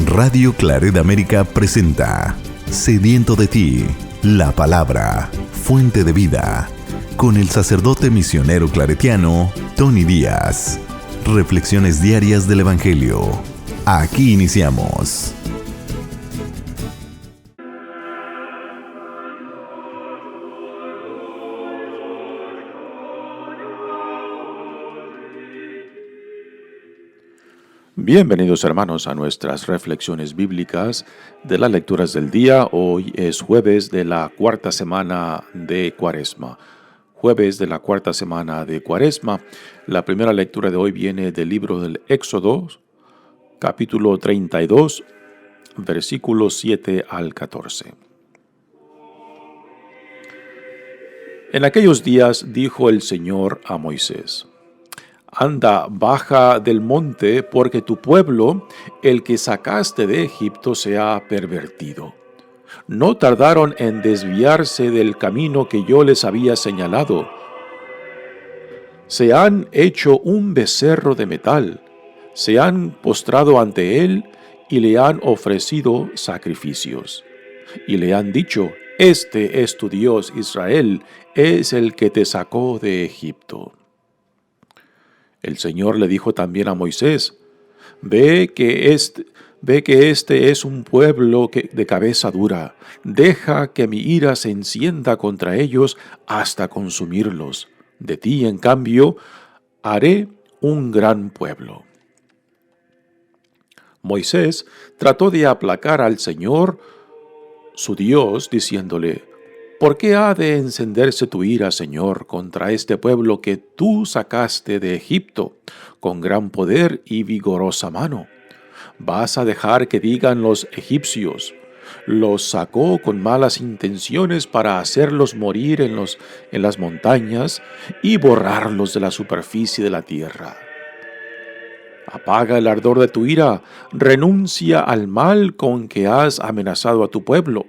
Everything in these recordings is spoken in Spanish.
Radio Claret América presenta Sediento de ti, la palabra, fuente de vida, con el sacerdote misionero claretiano Tony Díaz. Reflexiones diarias del Evangelio. Aquí iniciamos. Bienvenidos hermanos a nuestras reflexiones bíblicas de las lecturas del día. Hoy es jueves de la cuarta semana de Cuaresma. Jueves de la cuarta semana de Cuaresma. La primera lectura de hoy viene del libro del Éxodo, capítulo 32, versículos 7 al 14. En aquellos días dijo el Señor a Moisés: Anda, baja del monte, porque tu pueblo, el que sacaste de Egipto, se ha pervertido. No tardaron en desviarse del camino que yo les había señalado. Se han hecho un becerro de metal, se han postrado ante él y le han ofrecido sacrificios. Y le han dicho: Este es tu Dios, Israel, es el que te sacó de Egipto. El Señor le dijo también a Moisés: Ve que este es un pueblo de cabeza dura. Deja que mi ira se encienda contra ellos hasta consumirlos. De ti, en cambio, haré un gran pueblo. Moisés trató de aplacar al Señor, su Dios, diciéndole: ¿Por qué ha de encenderse tu ira, Señor, contra este pueblo que tú sacaste de Egipto con gran poder y vigorosa mano? ¿Vas a dejar que digan los egipcios: los sacó con malas intenciones para hacerlos morir en las montañas y borrarlos de la superficie de la tierra? Apaga el ardor de tu ira, renuncia al mal con que has amenazado a tu pueblo.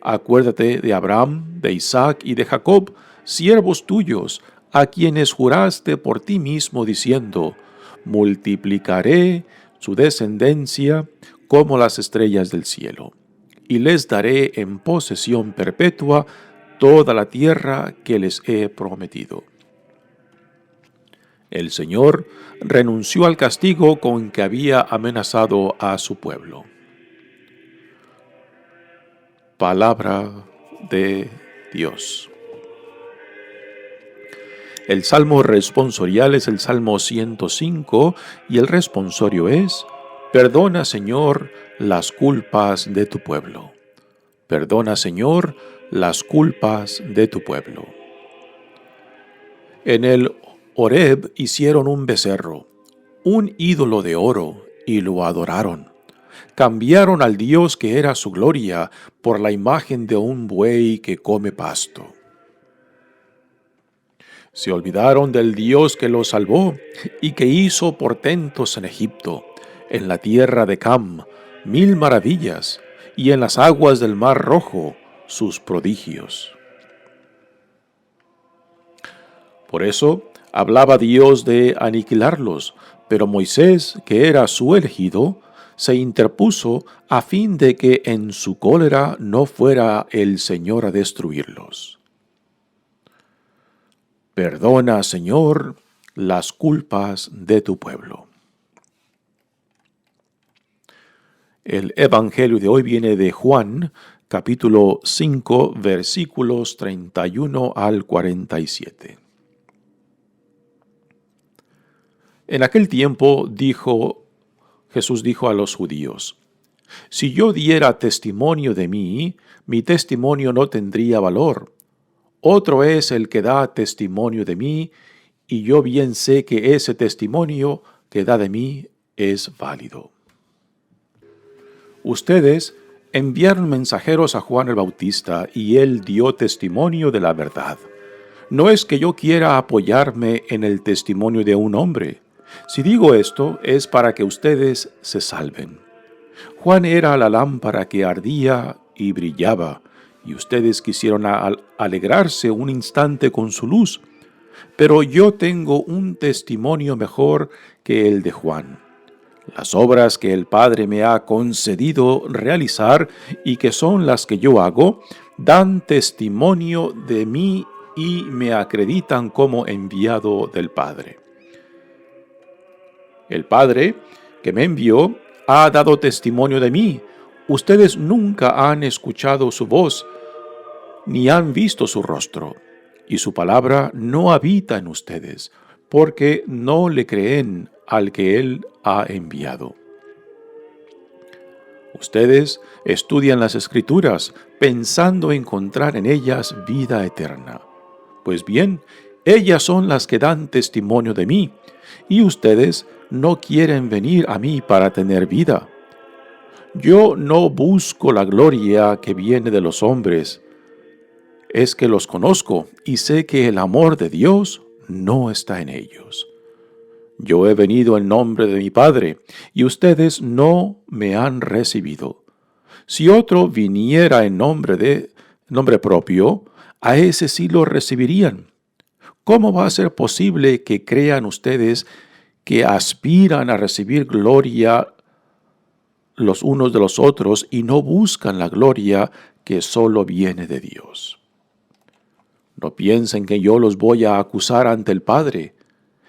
Acuérdate de Abraham, de Isaac y de Jacob, siervos tuyos, a quienes juraste por ti mismo diciendo: multiplicaré su descendencia como las estrellas del cielo, y les daré en posesión perpetua toda la tierra que les he prometido. El Señor renunció al castigo con que había amenazado a su pueblo. Palabra de Dios. El salmo responsorial es el Salmo 105 y el responsorio es: Perdona, Señor, las culpas de tu pueblo. Perdona, Señor, las culpas de tu pueblo. En el Horeb hicieron un becerro, un ídolo de oro, y lo adoraron. Cambiaron al Dios que era su gloria por la imagen de un buey que come pasto. Se olvidaron del Dios que los salvó y que hizo portentos en Egipto, en la tierra de Cam, 1000 maravillas, y en las aguas del Mar Rojo, sus prodigios. Por eso hablaba Dios de aniquilarlos, pero Moisés, que era su elegido, se interpuso a fin de que en su cólera no fuera el Señor a destruirlos. Perdona, Señor, las culpas de tu pueblo. El Evangelio de hoy viene de Juan, capítulo 5, versículos 31 al 47. En aquel tiempo Jesús dijo a los judíos: Si yo diera testimonio de mí, mi testimonio no tendría valor. Otro es el que da testimonio de mí, y yo bien sé que ese testimonio que da de mí es válido. Ustedes enviaron mensajeros a Juan el Bautista, y él dio testimonio de la verdad. No es que yo quiera apoyarme en el testimonio de un hombre. Si digo esto, es para que ustedes se salven. Juan era la lámpara que ardía y brillaba, y ustedes quisieron alegrarse un instante con su luz. Pero yo tengo un testimonio mejor que el de Juan, Las obras que el Padre me ha concedido realizar y que son las que yo hago, dan testimonio de mí y me acreditan como enviado del Padre. El Padre que me envió ha dado testimonio de mí. Ustedes nunca han escuchado su voz, ni han visto su rostro, y su palabra no habita en ustedes, porque no le creen al que Él ha enviado. Ustedes estudian las Escrituras pensando encontrar en ellas vida eterna. Pues bien, ellas son las que dan testimonio de mí, y ustedes no quieren venir a mí para tener vida. Yo no busco la gloria que viene de los hombres. Es que los conozco y sé que el amor de Dios no está en ellos. Yo he venido en nombre de mi Padre, y ustedes no me han recibido. Si otro viniera en nombre propio, a ese sí lo recibirían. ¿Cómo va a ser posible que crean ustedes que aspiran a recibir gloria los unos de los otros y no buscan la gloria que solo viene de Dios? No piensen que yo los voy a acusar ante el Padre.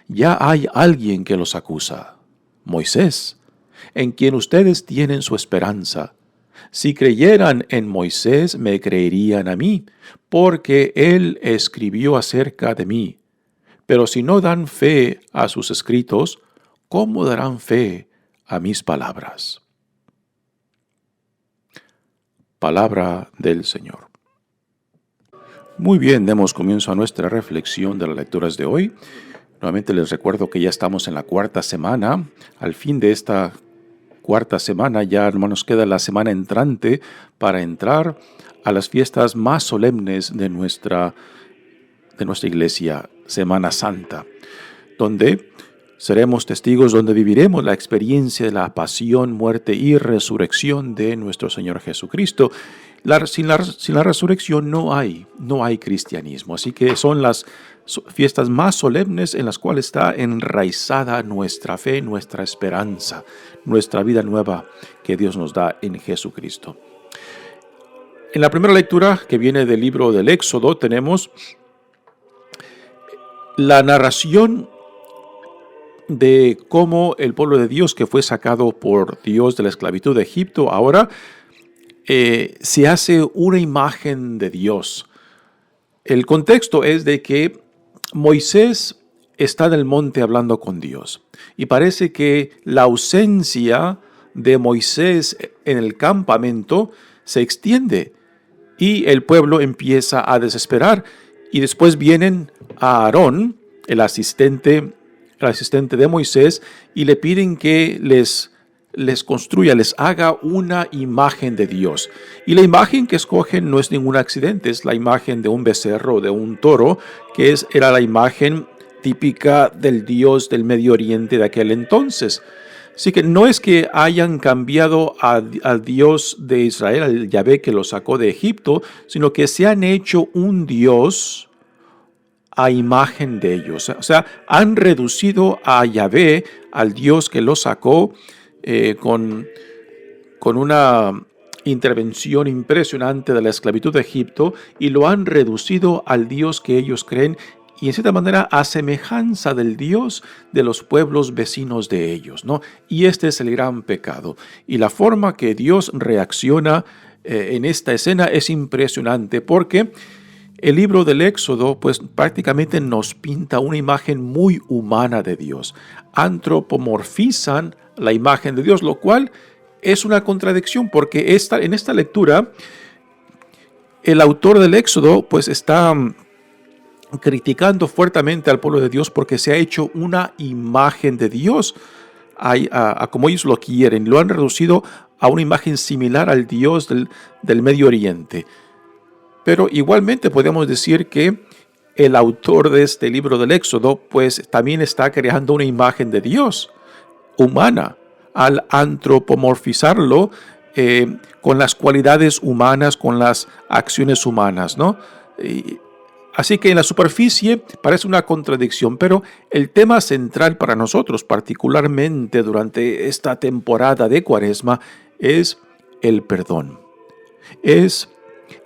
Ya hay alguien que los acusa, Moisés, en quien ustedes tienen su esperanza. Si creyeran en Moisés, me creerían a mí, porque él escribió acerca de mí. Pero si no dan fe a sus escritos, ¿cómo darán fe a mis palabras? Palabra del Señor. Muy bien, demos comienzo a nuestra reflexión de las lecturas de hoy. Nuevamente les recuerdo que ya estamos en la cuarta semana. Al fin de esta cuarta semana ya, hermanos, queda la semana entrante para entrar a las fiestas más solemnes de nuestra iglesia, Semana Santa, donde seremos testigos, donde viviremos la experiencia de la pasión, muerte y resurrección de nuestro Señor Jesucristo. Sin la resurrección no hay cristianismo. Así que son las fiestas más solemnes en las cuales está enraizada nuestra fe, nuestra esperanza, nuestra vida nueva que Dios nos da en Jesucristo. En la primera lectura, que viene del libro del Éxodo, tenemos la narración de cómo el pueblo de Dios, que fue sacado por Dios de la esclavitud de Egipto, ahora se hace una imagen de Dios. El contexto es de que Moisés está en el monte hablando con Dios, y parece que la ausencia de Moisés en el campamento se extiende y el pueblo empieza a desesperar, y después vienen a Aarón, el asistente de Moisés, y le piden que les construya, les haga una imagen de Dios. Y la imagen que escogen no es ningún accidente, es la imagen de un becerro, de un toro, que era la imagen típica del Dios del Medio Oriente de aquel entonces. Así que no es que hayan cambiado al Dios de Israel, al Yahvé que los sacó de Egipto, sino que se han hecho un Dios a imagen de ellos. O sea, han reducido a Yahvé, al Dios que los sacó, con una intervención impresionante de la esclavitud de Egipto, y lo han reducido al Dios que ellos creen, y en cierta manera a semejanza del Dios de los pueblos vecinos de ellos, ¿no? Y este es el gran pecado. Y la forma que Dios reacciona en esta escena es impresionante, porque el libro del Éxodo pues prácticamente nos pinta una imagen muy humana de Dios. Antropomorfizan la imagen de Dios, lo cual es una contradicción, porque en esta lectura el autor del Éxodo pues está criticando fuertemente al pueblo de Dios porque se ha hecho una imagen de Dios a como ellos lo quieren. Lo han reducido a una imagen similar al Dios del Medio Oriente. Pero igualmente podemos decir que el autor de este libro del Éxodo pues también está creando una imagen de Dios humana al antropomorfizarlo con las cualidades humanas, con las acciones humanas, ¿no? Así que en la superficie parece una contradicción, pero el tema central para nosotros, particularmente durante esta temporada de Cuaresma, es el perdón. Es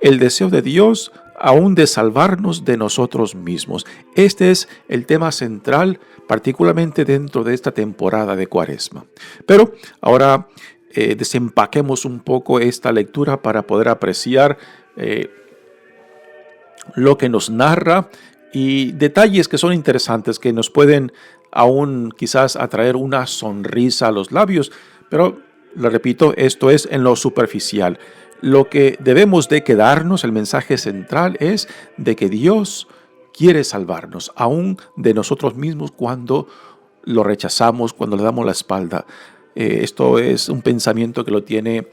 el deseo de Dios aún de salvarnos de nosotros mismos. Este es el tema central, particularmente dentro de esta temporada de Cuaresma. Pero ahora desempaquemos un poco esta lectura para poder apreciar lo que nos narra y detalles que son interesantes, que nos pueden aún quizás atraer una sonrisa a los labios, pero le repito, esto es en lo superficial. Lo que debemos de quedarnos, el mensaje central es de que Dios quiere salvarnos, aún de nosotros mismos cuando lo rechazamos, cuando le damos la espalda. Esto es un pensamiento que lo tiene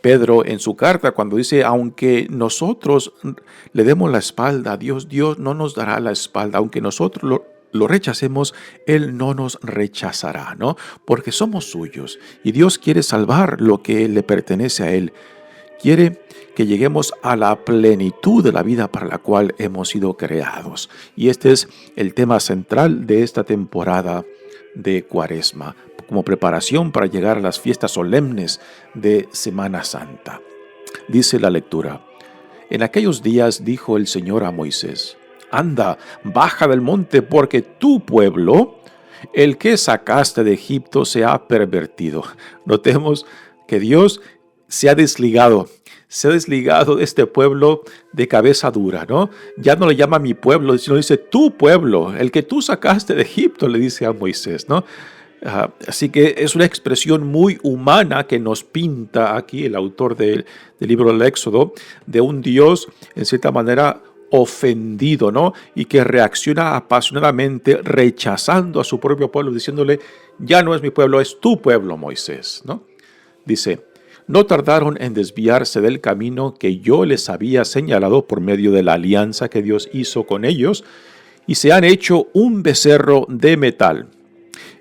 Pedro en su carta cuando dice, aunque nosotros le demos la espalda a Dios, Dios no nos dará la espalda. Aunque nosotros lo rechacemos, Él no nos rechazará, ¿no? Porque somos suyos y Dios quiere salvar lo que le pertenece a Él. Quiere que lleguemos a la plenitud de la vida para la cual hemos sido creados. Y este es el tema central de esta temporada de Cuaresma, como preparación para llegar a las fiestas solemnes de Semana Santa. Dice la lectura: en aquellos días dijo el Señor a Moisés: anda, baja del monte, porque tu pueblo, el que sacaste de Egipto, se ha pervertido. Notemos que Dios se ha desligado de este pueblo de cabeza dura, ¿no? Ya no le llama mi pueblo, sino dice tu pueblo, el que tú sacaste de Egipto, le dice a Moisés, ¿no? Así que es una expresión muy humana que nos pinta aquí el autor del libro del Éxodo, de un Dios, en cierta manera, ofendido, ¿no? Y que reacciona apasionadamente rechazando a su propio pueblo, diciéndole, ya no es mi pueblo, es tu pueblo, Moisés, ¿no? Dice: no tardaron en desviarse del camino que yo les había señalado por medio de la alianza que Dios hizo con ellos, y se han hecho un becerro de metal.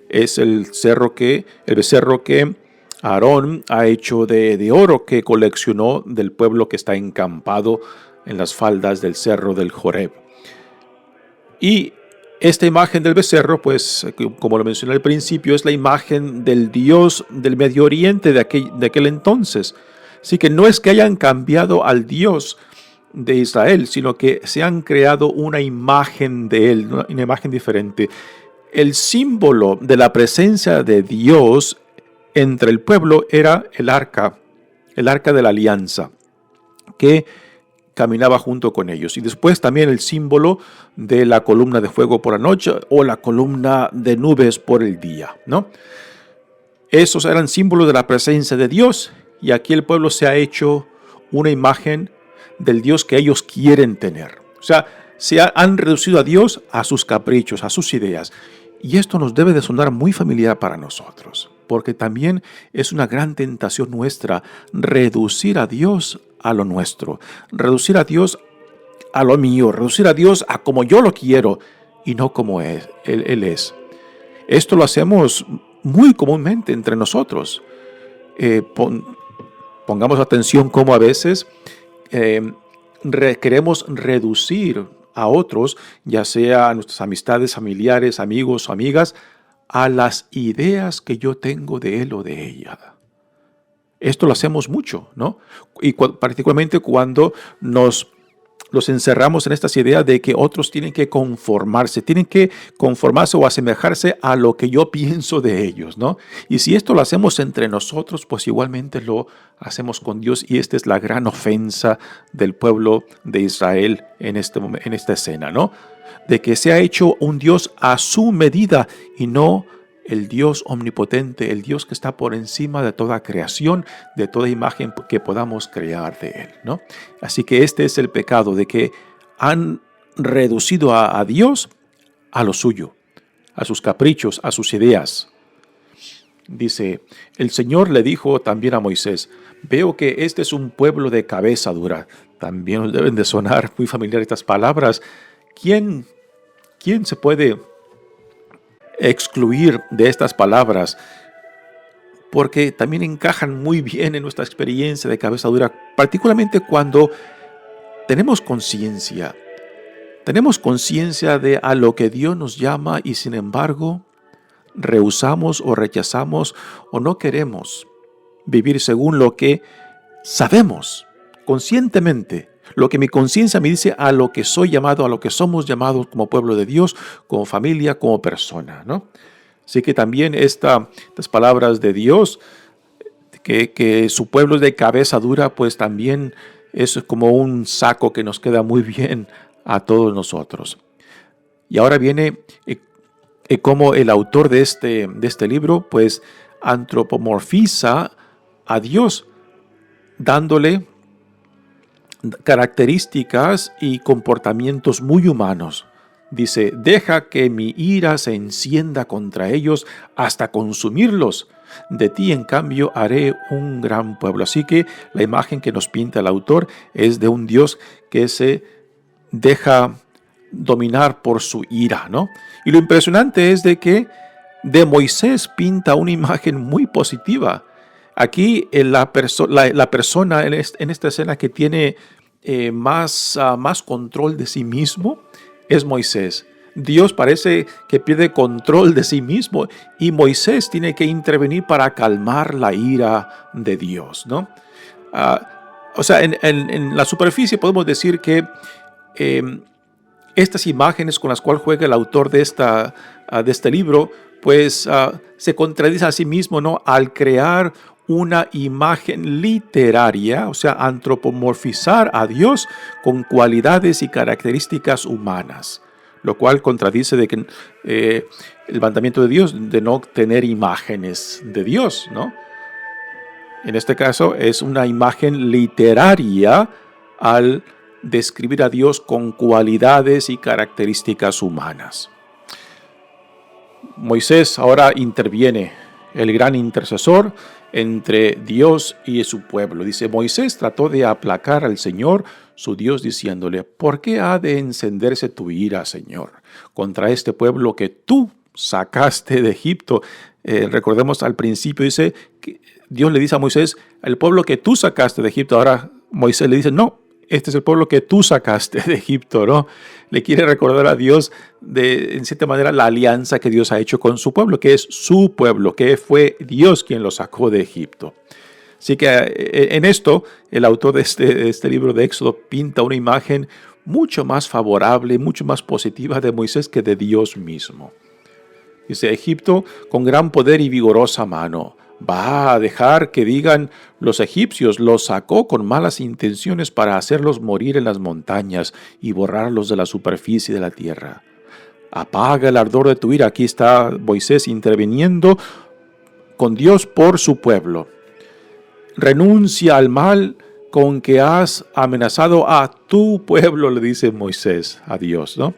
Es el becerro que Aarón ha hecho de oro, que coleccionó del pueblo que está encampado en las faldas del cerro del Joreb. Y esta imagen del becerro, pues, como lo mencioné al principio, es la imagen del Dios del Medio Oriente de aquel entonces. Así que no es que hayan cambiado al Dios de Israel, sino que se han creado una imagen de él, una imagen diferente. El símbolo de la presencia de Dios entre el pueblo era el arca de la alianza, que caminaba junto con ellos. Y después también el símbolo de la columna de fuego por la noche o la columna de nubes por el día, ¿no? Esos eran símbolos de la presencia de Dios, y aquí el pueblo se ha hecho una imagen del Dios que ellos quieren tener. O sea, han reducido a Dios a sus caprichos, a sus ideas. Y esto nos debe de sonar muy familiar para nosotros, porque también es una gran tentación nuestra reducir a Dios a lo nuestro, reducir a Dios a lo mío, reducir a Dios a como yo lo quiero y no como Él es. Esto lo hacemos muy comúnmente entre nosotros. Pongamos atención cómo a veces queremos reducir a otros, ya sea a nuestras amistades, familiares, amigos o amigas, a las ideas que yo tengo de él o de ella. Esto lo hacemos mucho, ¿no? Y particularmente cuando nos encerramos en estas ideas de que otros tienen que conformarse o asemejarse a lo que yo pienso de ellos, ¿no? Y si esto lo hacemos entre nosotros, pues igualmente lo hacemos con Dios, y esta es la gran ofensa del pueblo de Israel en esta escena, ¿no? De que se ha hecho un Dios a su medida y no el Dios omnipotente, el Dios que está por encima de toda creación, de toda imagen que podamos crear de Él, ¿no? Así que este es el pecado, de que han reducido a Dios a lo suyo, a sus caprichos, a sus ideas. Dice, el Señor le dijo también a Moisés: veo que este es un pueblo de cabeza dura. También nos deben de sonar muy familiar estas palabras. ¿Quién se puede excluir de estas palabras? Porque también encajan muy bien en nuestra experiencia de cabeza dura, particularmente cuando tenemos conciencia Tenemos conciencia de a lo que Dios nos llama y sin embargo rehusamos o rechazamos o no queremos vivir según lo que sabemos conscientemente, lo que mi conciencia me dice a lo que soy llamado, a lo que somos llamados como pueblo de Dios, como familia, como persona, ¿no? Así que también estas palabras de Dios, que su pueblo es de cabeza dura, pues también es como un saco que nos queda muy bien a todos nosotros. Y ahora viene como el autor de este libro, pues antropomorfiza a Dios, dándole características y comportamientos muy humanos. Dice, deja que mi ira se encienda contra ellos hasta consumirlos. De ti, en cambio, haré un gran pueblo. Así que la imagen que nos pinta el autor es de un Dios que se deja dominar por su ira, ¿no? Y lo impresionante es de que de Moisés pinta una imagen muy positiva. Aquí la persona en esta escena que tiene más control de sí mismo es Moisés. Dios parece que pierde control de sí mismo y Moisés tiene que intervenir para calmar la ira de Dios, ¿no? O sea, en la superficie podemos decir que estas imágenes con las cuales juega el autor de este libro, pues se contradice a sí mismo, ¿no? Al crear una imagen literaria, o sea, antropomorfizar a Dios con cualidades y características humanas, lo cual contradice de que el mandamiento de Dios de no tener imágenes de Dios, ¿no? En este caso es una imagen literaria al describir a Dios con cualidades y características humanas. Moisés ahora interviene, el gran intercesor entre Dios y su pueblo. Dice, Moisés trató de aplacar al Señor, su Dios, diciéndole, ¿por qué ha de encenderse tu ira, Señor, contra este pueblo que tú sacaste de Egipto? Recordemos al principio, dice, que Dios le dice a Moisés, el pueblo que tú sacaste de Egipto. Ahora Moisés le dice, no, este es el pueblo que tú sacaste de Egipto, ¿no? Le quiere recordar a Dios, en cierta manera, la alianza que Dios ha hecho con su pueblo, que es su pueblo, que fue Dios quien lo sacó de Egipto. Así que en esto, el autor de este libro de Éxodo pinta una imagen mucho más favorable, mucho más positiva de Moisés que de Dios mismo. Dice, Egipto con gran poder y vigorosa mano. Va a dejar que digan los egipcios, los sacó con malas intenciones para hacerlos morir en las montañas y borrarlos de la superficie de la tierra. Apaga el ardor de tu ira. Aquí está Moisés interviniendo con Dios por su pueblo. Renuncia al mal con que has amenazado a tu pueblo, le dice Moisés a Dios, ¿no?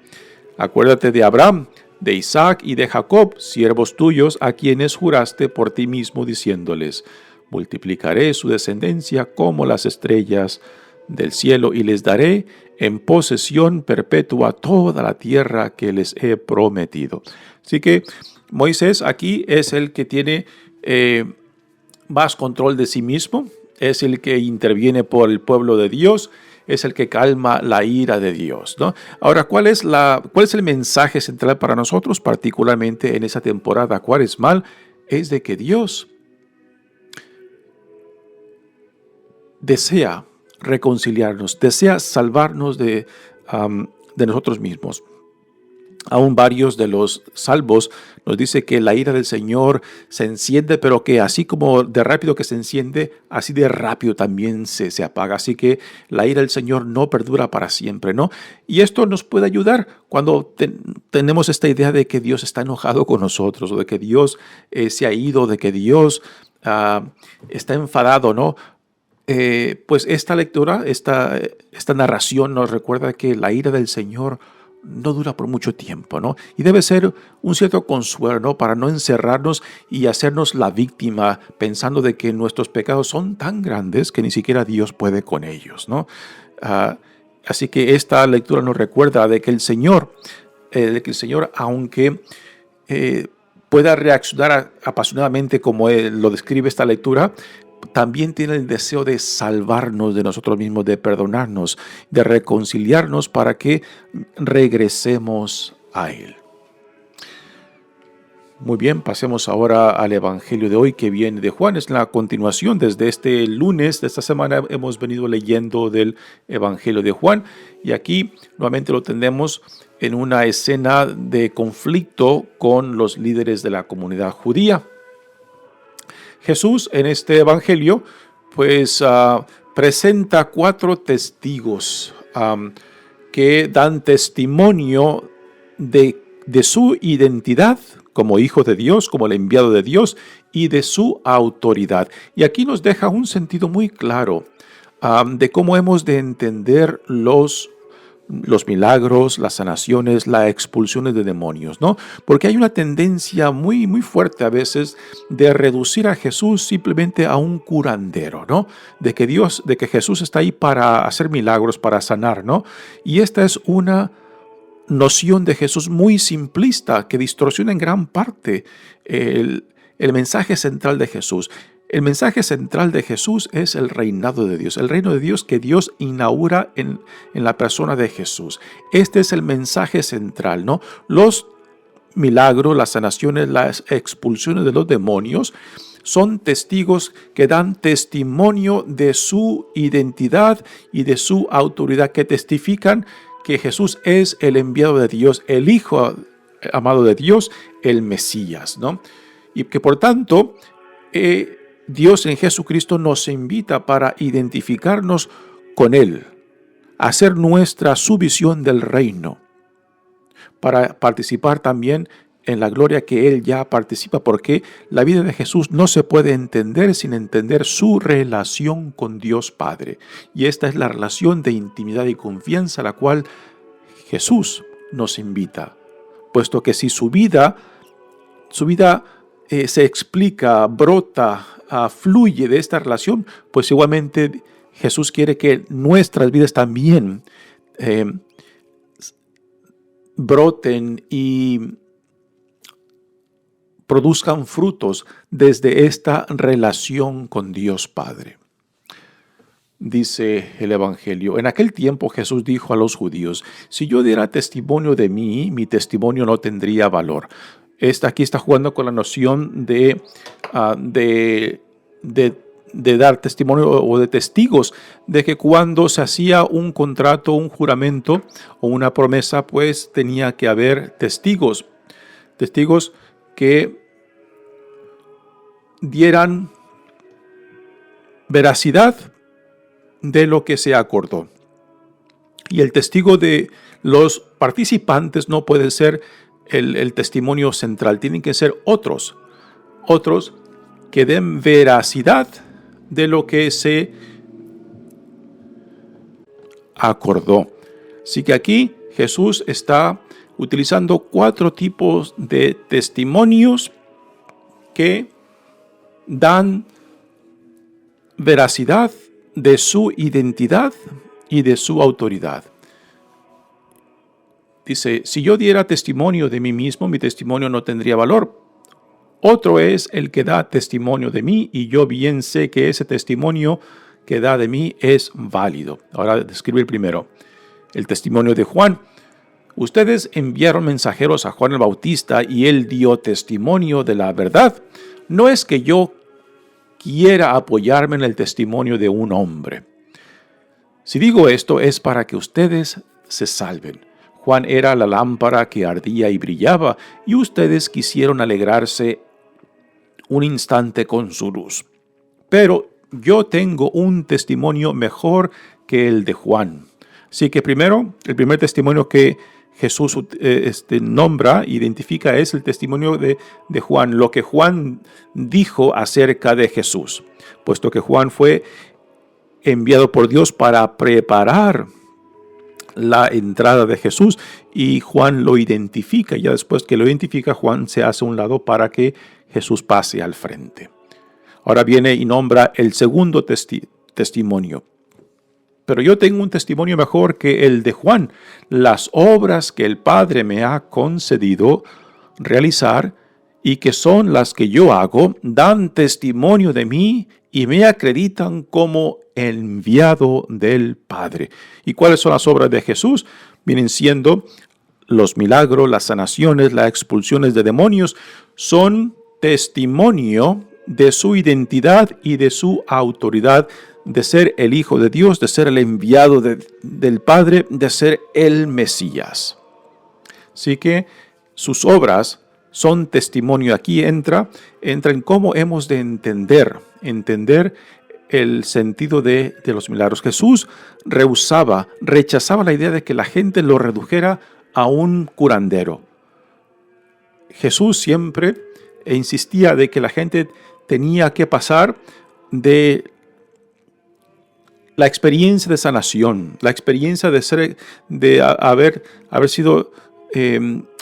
Acuérdate de Abraham, de Isaac y de Jacob, siervos tuyos, a quienes juraste por ti mismo, diciéndoles, multiplicaré su descendencia como las estrellas del cielo y les daré en posesión perpetua toda la tierra que les he prometido. Así que Moisés aquí es el que tiene más control de sí mismo, es el que interviene por el pueblo de Dios, es el que calma la ira de Dios, ¿no? Ahora, ¿cuál es el mensaje central para nosotros, particularmente en esa temporada cuaresmal? Es de que Dios desea reconciliarnos, desea salvarnos de nosotros mismos. Aún varios de los salvos nos dice que la ira del Señor se enciende, pero que así como de rápido que se enciende, así de rápido también se apaga. Así que la ira del Señor no perdura para siempre, ¿no? Y esto nos puede ayudar cuando tenemos esta idea de que Dios está enojado con nosotros, o de que Dios se ha ido, de que Dios está enfadado, ¿no? Pues esta lectura, esta narración nos recuerda que la ira del Señor no dura por mucho tiempo, ¿no? Y debe ser un cierto consuelo, ¿no? Para no encerrarnos y hacernos la víctima pensando de que nuestros pecados son tan grandes que ni siquiera Dios puede con ellos, ¿no? Así que esta lectura nos recuerda de que el Señor, aunque pueda reaccionar apasionadamente como lo describe esta lectura, también tiene el deseo de salvarnos de nosotros mismos, de perdonarnos, de reconciliarnos para que regresemos a Él. Muy bien, pasemos ahora al Evangelio de hoy que viene de Juan. Es la continuación. Desde este lunes de esta semana hemos venido leyendo del Evangelio de Juan y aquí nuevamente lo tenemos en una escena de conflicto con los líderes de la comunidad judía. Jesús en este Evangelio pues presenta 4 testigos que dan testimonio de su identidad como hijo de Dios, como el enviado de Dios y de su autoridad. Y aquí nos deja un sentido muy claro de cómo hemos de entender los milagros, las sanaciones, las expulsiones de demonios, ¿no? Porque hay una tendencia muy, muy fuerte a veces de reducir a Jesús simplemente a un curandero, ¿no? De que Jesús está ahí para hacer milagros, para sanar, ¿no? Y esta es una noción de Jesús muy simplista que distorsiona en gran parte el mensaje central de Jesús. El mensaje central de Jesús es el reinado de Dios, el reino de Dios que Dios inaugura en la persona de Jesús. Este es el mensaje central, ¿no? Los milagros, las sanaciones, las expulsiones de los demonios son testigos que dan testimonio de su identidad y de su autoridad, que testifican que Jesús es el enviado de Dios, el Hijo amado de Dios, el Mesías, ¿no? Y que por tanto Dios en Jesucristo nos invita para identificarnos con Él, hacer nuestra su visión del reino, para participar también en la gloria que Él ya participa, porque la vida de Jesús no se puede entender sin entender su relación con Dios Padre. Y esta es la relación de intimidad y confianza a la cual Jesús nos invita, puesto que si su vida se explica, brota, fluye de esta relación, pues igualmente Jesús quiere que nuestras vidas también broten y produzcan frutos desde esta relación con Dios Padre. Dice el Evangelio: en aquel tiempo Jesús dijo a los judíos: si yo diera testimonio de mí, mi testimonio no tendría valor. Aquí está jugando con la noción de dar testimonio o de testigos, de que cuando se hacía un contrato, un juramento o una promesa, pues tenía que haber testigos que dieran veracidad de lo que se acordó. Y el testigo de los participantes no puede ser el testimonio central, tienen que ser otros que den veracidad de lo que se acordó. Así que aquí Jesús está utilizando 4 tipos de testimonios que dan veracidad de su identidad y de su autoridad. Dice: si yo diera testimonio de mí mismo, mi testimonio no tendría valor. Otro es el que da testimonio de mí, y yo bien sé que ese testimonio que da de mí es válido. Ahora describe el primero, el testimonio de Juan. Ustedes enviaron mensajeros a Juan el Bautista y él dio testimonio de la verdad. No es que yo quiera apoyarme en el testimonio de un hombre. Si digo esto es para que ustedes se salven. Juan era la lámpara que ardía y brillaba, y ustedes quisieron alegrarse un instante con su luz. Pero yo tengo un testimonio mejor que el de Juan. Así que primero, el primer testimonio que Jesús nombra, identifica, es el testimonio de Juan, lo que Juan dijo acerca de Jesús, puesto que Juan fue enviado por Dios para preparar la entrada de Jesús, y Juan lo identifica. Ya después que lo identifica, Juan se hace a un lado para que Jesús pase al frente. Ahora viene y nombra el segundo testimonio. Pero yo tengo un testimonio mejor que el de Juan. Las obras que el Padre me ha concedido realizar, y que son las que yo hago, dan testimonio de mí y me acreditan como enviado del Padre. ¿Y cuáles son las obras de Jesús? Vienen siendo los milagros, las sanaciones, las expulsiones de demonios, son testimonio de su identidad y de su autoridad, de ser el Hijo de Dios, de ser el enviado del Padre, de ser el Mesías. Así que sus obras son testimonio. Aquí entra en cómo hemos de entender el sentido de los milagros. Jesús rechazaba la idea de que la gente lo redujera a un curandero. Jesús siempre insistía de que la gente tenía que pasar de la experiencia de sanación, la experiencia de haber sido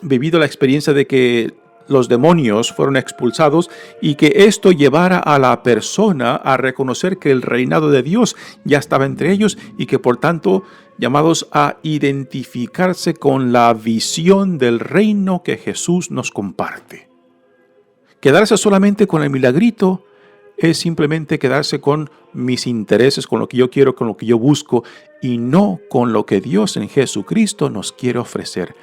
vivido la experiencia de que los demonios fueron expulsados y que esto llevara a la persona a reconocer que el reinado de Dios ya estaba entre ellos y que por tanto llamados a identificarse con la visión del reino que Jesús nos comparte. Quedarse solamente con el milagrito es simplemente quedarse con mis intereses, con lo que yo quiero, con lo que yo busco, y no con lo que Dios en Jesucristo nos quiere ofrecer.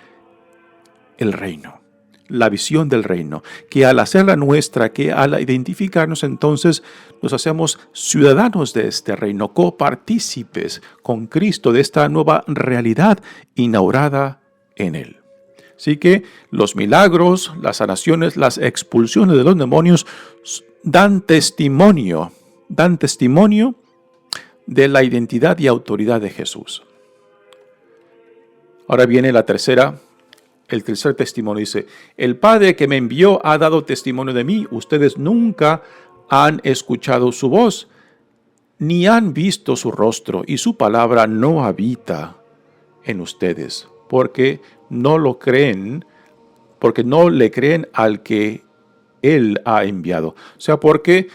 El reino, la visión del reino, que al hacerla nuestra, que al identificarnos entonces nos hacemos ciudadanos de este reino, copartícipes con Cristo de esta nueva realidad inaugurada en Él. Así que los milagros, las sanaciones, las expulsiones de los demonios dan testimonio de la identidad y autoridad de Jesús. Ahora viene el tercer testimonio. Dice, el Padre que me envió ha dado testimonio de mí. Ustedes nunca han escuchado su voz, ni han visto su rostro, y su palabra no habita en ustedes, porque no le creen al que Él ha enviado. O sea, porque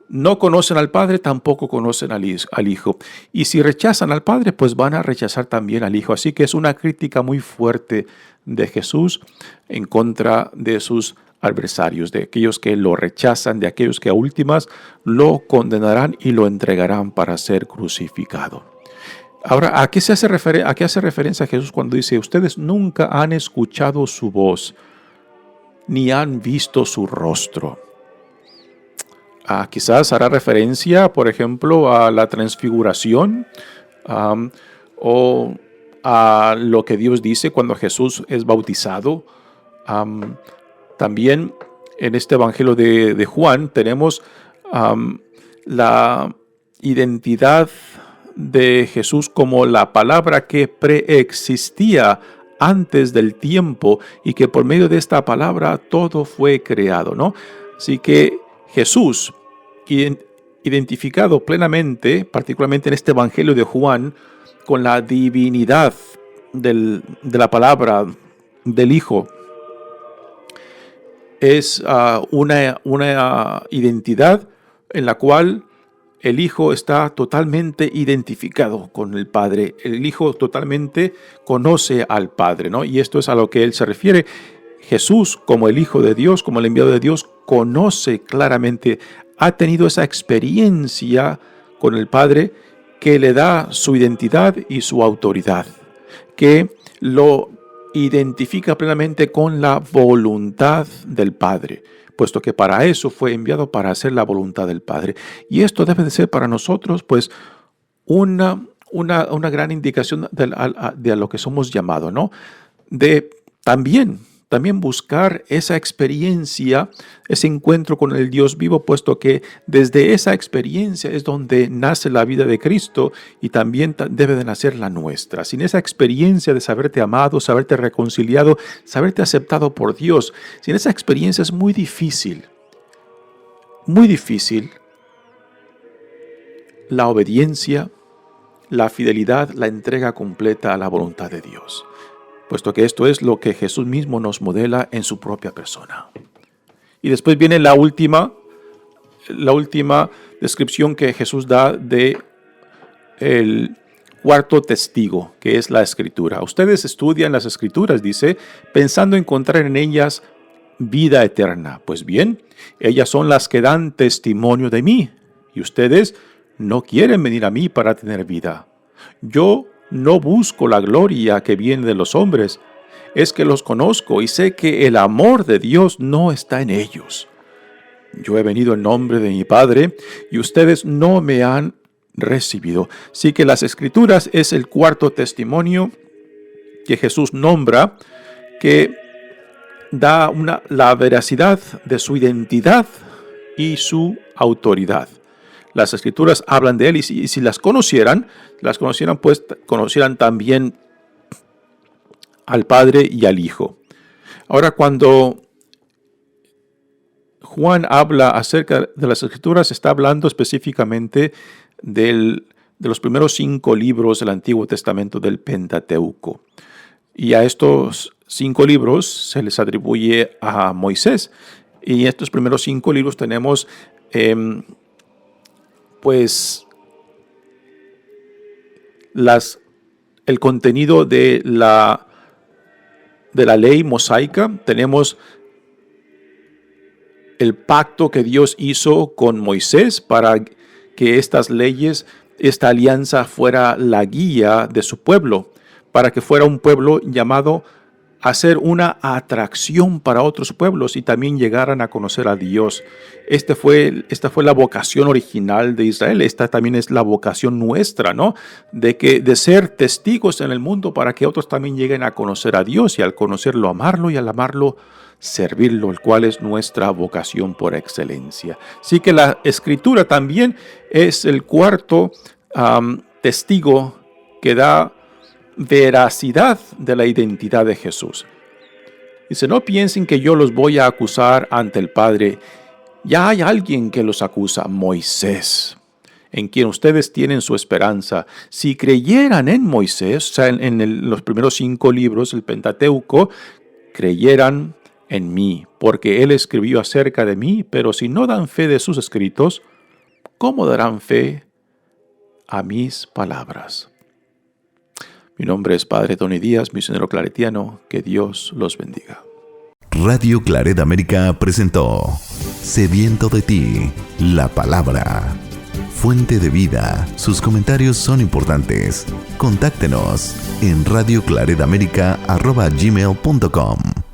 no conocen al Padre, tampoco conocen al Hijo. Y si rechazan al Padre, pues van a rechazar también al Hijo. Así que es una crítica muy fuerte de Jesús en contra de sus adversarios, de aquellos que lo rechazan, de aquellos que a últimas lo condenarán y lo entregarán para ser crucificado. Ahora, ¿a qué hace referencia Jesús cuando dice, ustedes nunca han escuchado su voz, ni han visto su rostro? Quizás hará referencia, por ejemplo, a la transfiguración o a lo que Dios dice cuando Jesús es bautizado. También en este Evangelio de Juan tenemos la identidad de Jesús como la palabra que preexistía antes del tiempo y que por medio de esta palabra todo fue creado, ¿no? Así que Jesús, identificado plenamente, particularmente en este Evangelio de Juan, con la divinidad de la palabra del Hijo, es una identidad en la cual el Hijo está totalmente identificado con el Padre. El Hijo totalmente conoce al Padre, ¿no? Y esto es a lo que Él se refiere. Jesús, como el Hijo de Dios, como el enviado de Dios, conoce claramente, ha tenido esa experiencia con el Padre que le da su identidad y su autoridad, que lo identifica plenamente con la voluntad del Padre, puesto que para eso fue enviado, para hacer la voluntad del Padre. Y esto debe de ser para nosotros, pues, una gran indicación de a lo que somos llamados, ¿no? De también buscar esa experiencia, ese encuentro con el Dios vivo, puesto que desde esa experiencia es donde nace la vida de Cristo y también debe de nacer la nuestra. Sin esa experiencia de saberte amado, saberte reconciliado, saberte aceptado por Dios, sin esa experiencia es muy difícil la obediencia, la fidelidad, la entrega completa a la voluntad de Dios, puesto que esto es lo que Jesús mismo nos modela en su propia persona. Y después viene la última descripción que Jesús da de el cuarto testigo, que es la Escritura. Ustedes estudian las Escrituras, dice, pensando encontrar en ellas vida eterna. Pues bien, ellas son las que dan testimonio de mí, y ustedes no quieren venir a mí para tener vida. Yo no busco la gloria que viene de los hombres, es que los conozco y sé que el amor de Dios no está en ellos. Yo he venido en nombre de mi Padre y ustedes no me han recibido. Sí que las Escrituras es el cuarto testimonio que Jesús nombra, que da la veracidad de su identidad y su autoridad. Las Escrituras hablan de Él y si las conocieran, pues conocieran también al Padre y al Hijo. Ahora, cuando Juan habla acerca de las Escrituras, está hablando específicamente de los primeros 5 libros del Antiguo Testamento del Pentateuco. Y a estos 5 libros se les atribuye a Moisés. Y en estos primeros 5 libros tenemos, el contenido de la ley mosaica. Tenemos el pacto que Dios hizo con Moisés para que estas leyes, esta alianza fuera la guía de su pueblo, para que fuera un pueblo llamado a ser una atracción para otros pueblos y también llegaran a conocer a Dios. Esta fue la vocación original de Israel. Esta también es la vocación nuestra, ¿no? De ser testigos en el mundo para que otros también lleguen a conocer a Dios y al conocerlo, amarlo y al amarlo, servirlo, el cual es nuestra vocación por excelencia. Así que la Escritura también es el cuarto testigo que da veracidad de la identidad de Jesús. Dice, no piensen que yo los voy a acusar ante el Padre. Ya hay alguien que los acusa, Moisés, en quien ustedes tienen su esperanza. Si creyeran en Moisés, o sea, en los primeros 5 libros, el Pentateuco, creyeran en mí, porque él escribió acerca de mí. Pero si no dan fe de sus escritos, ¿cómo darán fe a mis palabras? Mi nombre es Padre Tony Díaz, misionero claretiano. Que Dios los bendiga. Radio Claret América presentó Sediento de ti, la palabra. Fuente de vida. Sus comentarios son importantes. Contáctenos en radioclaretamerica@gmail.com.